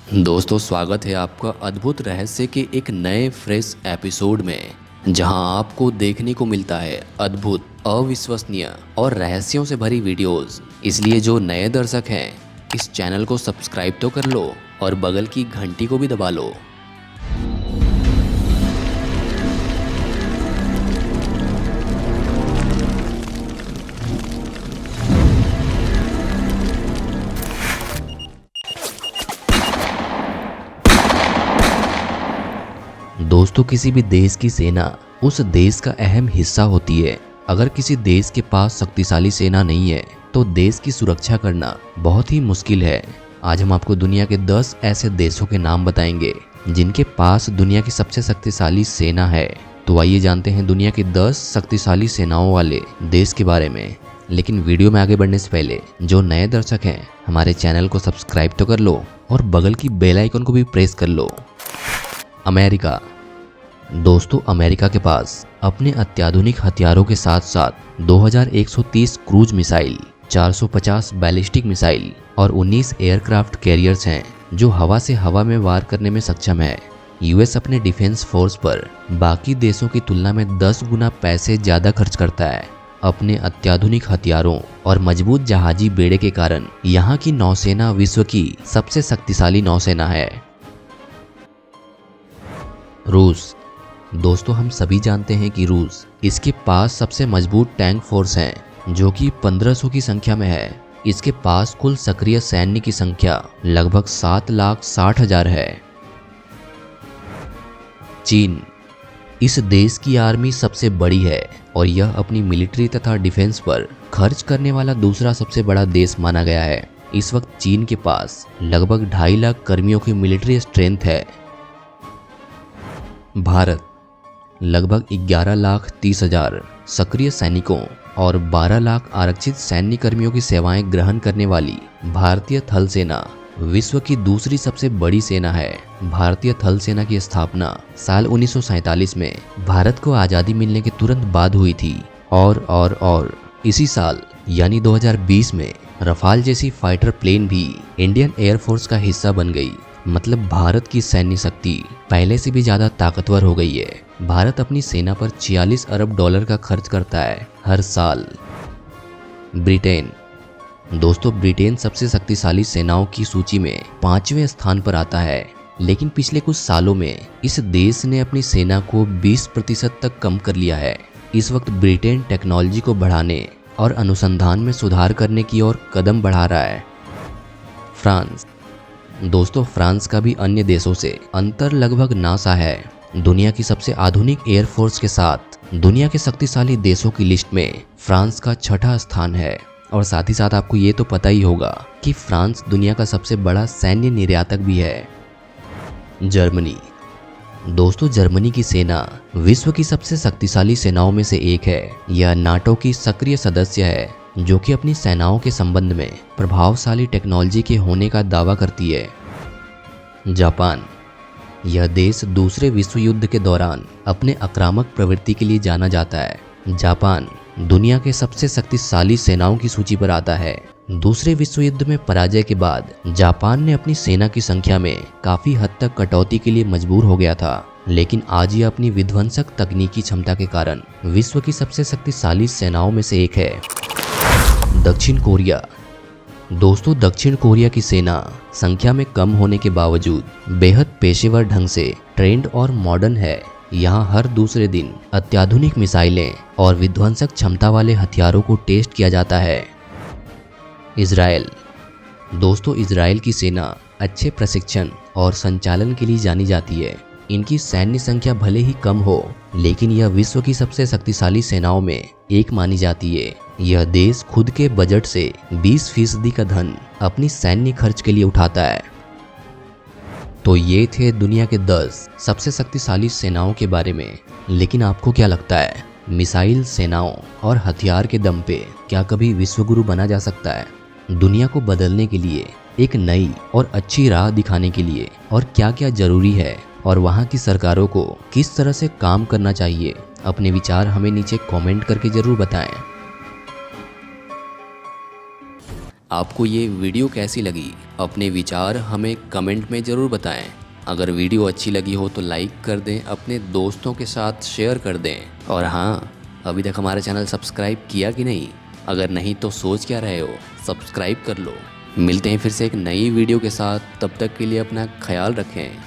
दोस्तों, स्वागत है आपका अद्भुत रहस्य के एक नए फ्रेश एपिसोड में, जहां आपको देखने को मिलता है अद्भुत, अविश्वसनीय और रहस्यों से भरी वीडियोस। इसलिए जो नए दर्शक हैं, इस चैनल को सब्सक्राइब तो कर लो और बगल की घंटी को भी दबा लो। दोस्तों, किसी भी देश की सेना उस देश का अहम हिस्सा होती है। अगर किसी देश के पास शक्तिशाली सेना नहीं है तो देश की सुरक्षा करना बहुत ही मुश्किल है। आज हम आपको दुनिया के 10 ऐसे देशों के नाम बताएंगे जिनके पास दुनिया की सबसे शक्तिशाली सेना है। तो आइए जानते हैं दुनिया के 10 शक्तिशाली सेनाओं वाले देश के बारे में। लेकिन वीडियो में आगे बढ़ने से पहले जो नए दर्शक हैं, हमारे चैनल को सब्सक्राइब तो कर लो और बगल की बेल आइकन को भी प्रेस कर लो। अमेरिका। दोस्तों, अमेरिका के पास अपने अत्याधुनिक हथियारों के साथ साथ 2130 क्रूज मिसाइल, 450 बैलिस्टिक मिसाइल और 19 एयरक्राफ्ट कैरियर्स हैं जो हवा से हवा में वार करने में सक्षम है। यूएस अपने डिफेंस फोर्स पर बाकी देशों की तुलना में 10 गुना पैसे ज़्यादा खर्च करता है। अपने अत्याधुनिक हथियारों और मजबूत जहाजी बेड़े के कारण यहाँ की नौसेना विश्व की सबसे शक्तिशाली नौसेना है। रूस। दोस्तों, हम सभी जानते हैं कि रूस इसके पास सबसे मजबूत टैंक फोर्स है जो कि 1500 की संख्या में है। इसके पास कुल सक्रिय सैन्य की संख्या लगभग 7,60,000 है। चीन। इस देश की आर्मी सबसे बड़ी है और यह अपनी मिलिट्री तथा डिफेंस पर खर्च करने वाला दूसरा सबसे बड़ा देश माना गया है। इस वक्त चीन के पास लगभग 2.5 लाख कर्मियों की मिलिट्री स्ट्रेंथ है। भारत। लगभग 11,30,000 सक्रिय सैनिकों और 12 लाख आरक्षित सैन्य कर्मियों की सेवाएं ग्रहण करने वाली भारतीय थल सेना विश्व की दूसरी सबसे बड़ी सेना है। भारतीय थल सेना की स्थापना साल 1947 में भारत को आज़ादी मिलने के तुरंत बाद हुई थी और इसी साल यानी 2020 में रफाल जैसी फाइटर प्लेन भी इंडियन एयरफोर्स का हिस्सा बन गई। मतलब भारत की सैन्य शक्ति पहले से भी ज़्यादा ताकतवर हो गई है। भारत अपनी सेना पर 46 अरब डॉलर का खर्च करता है हर साल। ब्रिटेन। दोस्तों, ब्रिटेन सबसे शक्तिशाली सेनाओं की सूची में 5वें स्थान पर आता है, लेकिन पिछले कुछ सालों में इस देश ने अपनी सेना को 20% तक कम कर लिया है। इस वक्त ब्रिटेन टेक्नोलॉजी को बढ़ाने और अनुसंधान में सुधार करने की ओर कदम बढ़ा रहा है। फ्रांस। दोस्तों, फ्रांस का भी अन्य देशों से अंतर लगभग नासा है। दुनिया की सबसे आधुनिक एयरफोर्स के साथ दुनिया के शक्तिशाली देशों की लिस्ट में फ्रांस का 6ठा स्थान है। और साथ ही साथ आपको ये तो पता ही होगा कि फ्रांस दुनिया का सबसे बड़ा सैन्य निर्यातक भी है। जर्मनी। दोस्तों, जर्मनी की सेना विश्व की सबसे शक्तिशाली सेनाओं में से एक है। यह नाटो की सक्रिय सदस्य है जो कि अपनी सेनाओं के संबंध में प्रभावशाली टेक्नोलॉजी के होने का दावा करती है। जापान। यह देश दूसरे विश्व युद्ध के दौरान अपने आक्रामक प्रवृत्ति के लिए जाना जाता है। जापान दुनिया के सबसे शक्तिशाली सेनाओं की सूची पर आता है। दूसरे विश्व युद्ध में पराजय के बाद जापान ने अपनी सेना की संख्या में काफी हद तक कटौती के लिए मजबूर हो गया था, लेकिन आज यह अपनी विध्वंसक तकनीकी क्षमता के कारण विश्व की सबसे शक्तिशाली सेनाओं में से एक है। दक्षिण कोरिया। दोस्तों, दक्षिण कोरिया की सेना संख्या में कम होने के बावजूद बेहद पेशेवर ढंग से ट्रेंड और मॉडर्न है। यहाँ हर दूसरे दिन अत्याधुनिक मिसाइलें और विध्वंसक क्षमता वाले हथियारों को टेस्ट किया जाता है। इजराइल। दोस्तों, इजराइल की सेना अच्छे प्रशिक्षण और संचालन के लिए जानी जाती है। इनकी सैन्य संख्या भले ही कम हो, लेकिन यह विश्व की सबसे शक्तिशाली सेनाओं में एक मानी जाती है। यह देश खुद के बजट से 20% का धन अपनी सैन्य खर्च के लिए उठाता है। तो ये थे दुनिया के 10 सबसे शक्तिशाली सेनाओं के बारे में। लेकिन आपको क्या लगता है, मिसाइल, सेनाओं और हथियार के दम पे क्या कभी विश्वगुरु बना जा सकता है? दुनिया को बदलने के लिए, एक नई और अच्छी राह दिखाने के लिए और क्या क्या जरूरी है और वहाँ की सरकारों को किस तरह से काम करना चाहिए? अपने विचार हमें नीचे कमेंट करके जरूर बताएं। आपको ये वीडियो कैसी लगी, अपने विचार हमें कमेंट में ज़रूर बताएं। अगर वीडियो अच्छी लगी हो तो लाइक कर दें, अपने दोस्तों के साथ शेयर कर दें। और हाँ, अभी तक हमारा चैनल सब्सक्राइब किया कि नहीं? अगर नहीं तो सोच क्या रहे हो, सब्सक्राइब कर लो। मिलते हैं फिर से एक नई वीडियो के साथ, तब तक के लिए अपना ख्याल रखें।